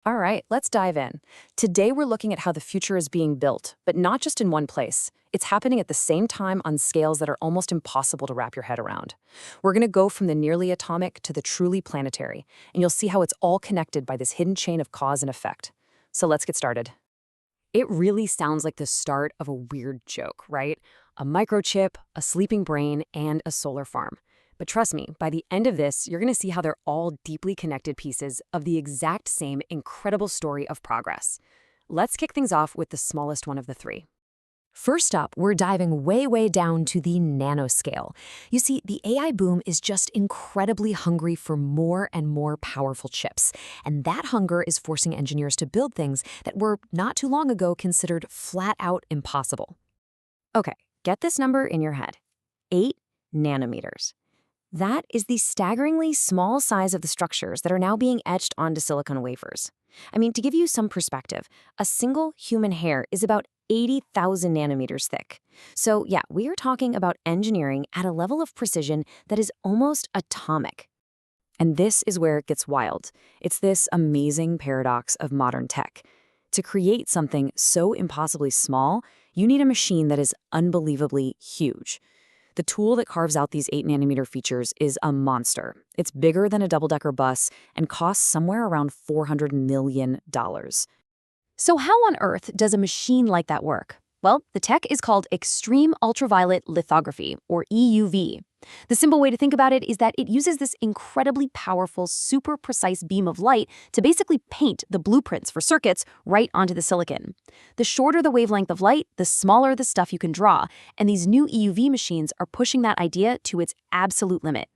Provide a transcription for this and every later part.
All right, let's dive in. Today we're looking at how the future is being built, but not just in one place. It's happening at the same time on scales that are almost impossible to wrap your head around. We're going to go from the nearly atomic to the truly planetary, and you'll see how it's all connected by this hidden chain of cause and effect. So let's get started. It really sounds like the start of a weird joke, right? A microchip, a sleeping brain, and a solar farm. But trust me, by the end of this, you're going to see how they're all deeply connected pieces of the exact same incredible story of progress. Let's kick things off with the smallest one of the three. First up, we're diving way down to the nanoscale. You see, the AI boom is just incredibly hungry for more and more powerful chips. And that hunger is forcing engineers to build things that were not too long ago considered flat out impossible. Okay, get this number in your head. 8 nanometers. That is the staggeringly small size of the structures that are now being etched onto silicon wafers. I mean, to give you some perspective, a single human hair is about 80,000 nanometers thick. So yeah, we are talking about engineering at a level of precision that is almost atomic. And this is where it gets wild. It's this amazing paradox of modern tech. To create something so impossibly small, you need a machine that is unbelievably huge. The tool that carves out these 8-nanometer features is a monster. It's bigger than a double-decker bus and costs somewhere around $400 million. So how on earth does a machine like that work? Well, the tech is called extreme ultraviolet lithography, or EUV. The simple way to think about it is that it uses this incredibly powerful, super precise beam of light to basically paint the blueprints for circuits right onto the silicon. The shorter the wavelength of light, the smaller the stuff you can draw, and these new EUV machines are pushing that idea to its absolute limit.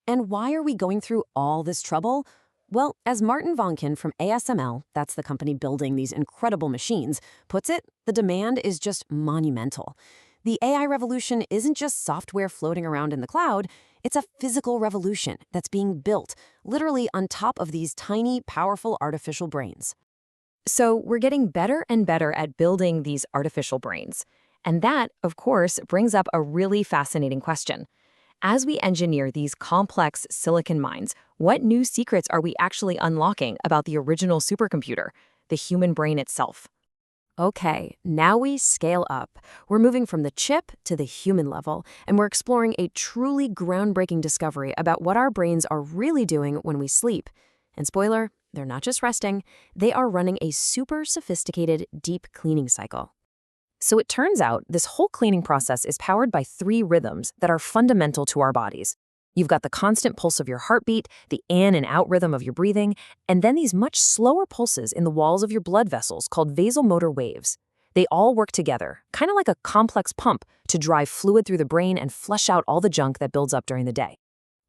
And why are we going through all this trouble? Well, as Martin Vonkin from ASML, that's the company building these incredible machines, puts it, the demand is just monumental. The AI revolution isn't just software floating around in the cloud, it's a physical revolution that's being built, literally on top of these tiny, powerful artificial brains. So we're getting better and better at building these artificial brains. And that, of course, brings up a really fascinating question. As we engineer these complex silicon minds, what new secrets are we actually unlocking about the original supercomputer, the human brain itself? Okay, now we scale up. We're moving from the chip to the human level, and we're exploring a truly groundbreaking discovery about what our brains are really doing when we sleep. And spoiler, they're not just resting, they are running a super sophisticated deep cleaning cycle. So it turns out this whole cleaning process is powered by 3 rhythms that are fundamental to our bodies. You've got the constant pulse of your heartbeat, the in and out rhythm of your breathing, and then these much slower pulses in the walls of your blood vessels called vasomotor waves. They all work together, kind of like a complex pump, to drive fluid through the brain and flush out all the junk that builds up during the day.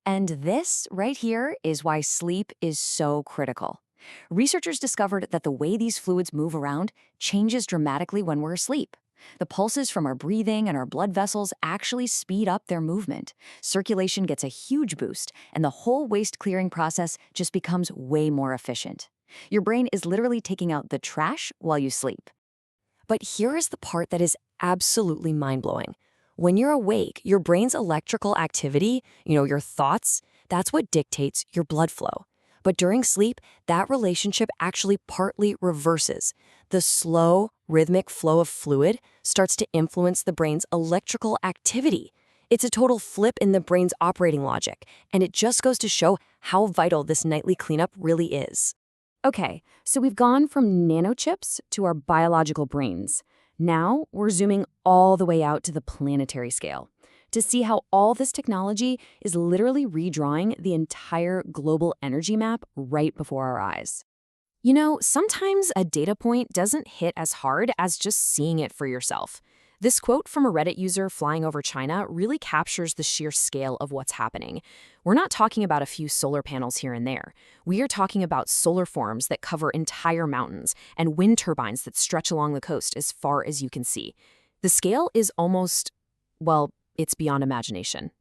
And this right here is why sleep is so critical. Researchers discovered that the way these fluids move around changes dramatically when we're asleep. The pulses from our breathing and our blood vessels actually speed up their movement. Circulation gets a huge boost, and the whole waste clearing process just becomes way more efficient. Your brain is literally taking out the trash while you sleep. But here is the part that is absolutely mind-blowing. When you're awake, your brain's electrical activity, your thoughts, that's what dictates your blood flow. But during sleep, that relationship actually partly reverses. The slow, rhythmic flow of fluid starts to influence the brain's electrical activity. It's a total flip in the brain's operating logic, and it just goes to show how vital this nightly cleanup really is. Okay, so we've gone from nanochips to our biological brains. Now we're zooming all the way out to the planetary scale to see how all this technology is literally redrawing the entire global energy map right before our eyes. Sometimes a data point doesn't hit as hard as just seeing it for yourself. This quote from a Reddit user flying over China really captures the sheer scale of what's happening. We're not talking about a few solar panels here and there. We are talking about solar farms that cover entire mountains and wind turbines that stretch along the coast as far as you can see. The scale is almost, well, it's beyond imagination.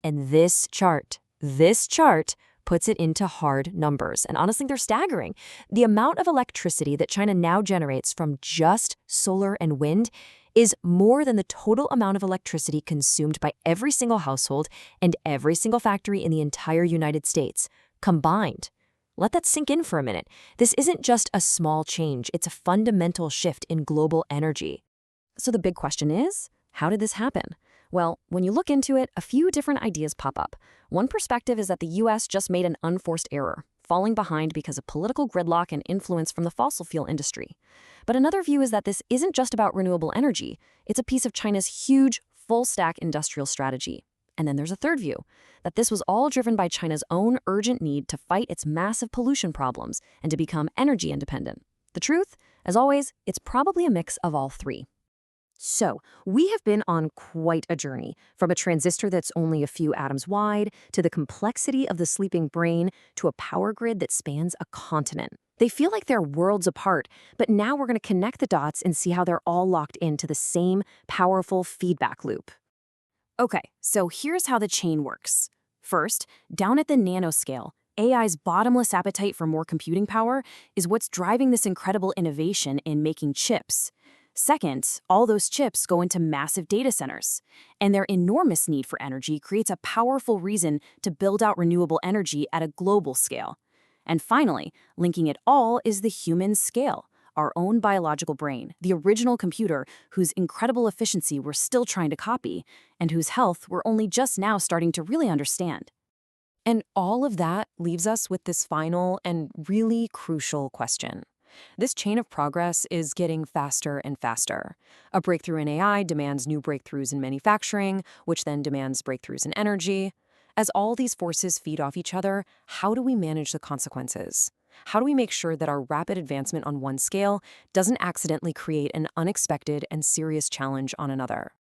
And this chart puts it into hard numbers. And honestly, they're staggering. The amount of electricity that China now generates from just solar and wind is more than the total amount of electricity consumed by every single household and every single factory in the entire United States combined. Let that sink in for a minute. This isn't just a small change, it's a fundamental shift in global energy. So the big question is, how did this happen? Well, when you look into it, a few different ideas pop up. One perspective is that the US just made an unforced error, falling behind because of political gridlock and influence from the fossil fuel industry. But another view is that this isn't just about renewable energy. It's a piece of China's huge, full-stack industrial strategy. And then there's a third view, that this was all driven by China's own urgent need to fight its massive pollution problems and to become energy independent. The truth, as always, it's probably a mix of all three. So, we have been on quite a journey, from a transistor that's only a few atoms wide, to the complexity of the sleeping brain, to a power grid that spans a continent. They feel like they're worlds apart, but now we're going to connect the dots and see how they're all locked into the same powerful feedback loop. Okay, so here's how the chain works. First, down at the nanoscale, AI's bottomless appetite for more computing power is what's driving this incredible innovation in making chips. Second, all those chips go into massive data centers, and their enormous need for energy creates a powerful reason to build out renewable energy at a global scale. And finally, linking it all is the human scale, our own biological brain, the original computer whose incredible efficiency we're still trying to copy, and whose health we're only just now starting to really understand. And all of that leaves us with this final and really crucial question. This chain of progress is getting faster and faster. A breakthrough in AI demands new breakthroughs in manufacturing, which then demands breakthroughs in energy. As all these forces feed off each other, how do we manage the consequences? How do we make sure that our rapid advancement on one scale doesn't accidentally create an unexpected and serious challenge on another?